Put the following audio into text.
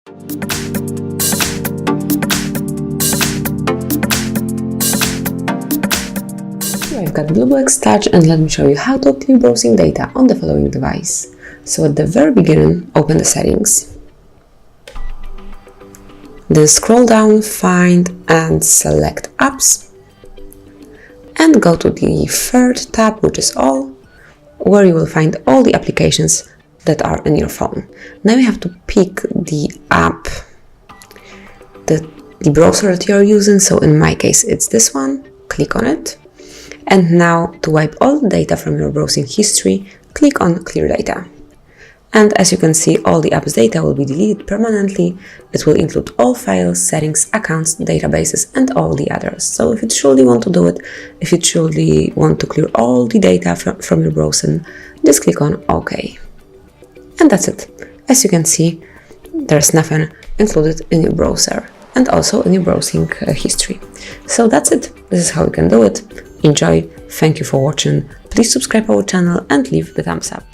Here I've got BLUBOO Xtouch, and let me show you how to clear browsing data on the following device. So at the very beginning, open the settings. Then scroll down, find and select apps, and go to the third tab, which is all, where you will find all the applications that are in your phone. Now you have to pick the app, the browser that you are using. So in my case, it's this one. Click on it. And now to wipe all the data from your browsing history, click on Clear Data. And as you can see, all the app's data will be deleted permanently. It will include all files, settings, accounts, databases, and all the others. So if you truly want to do it, if you truly want to clear all the data from your browsing, just click on OK. And that's it. As you can see, there's nothing included in your browser and also in your browsing history. So that's it. This is how you can do it. Enjoy. Thank you for watching. Please subscribe our channel and leave the thumbs up.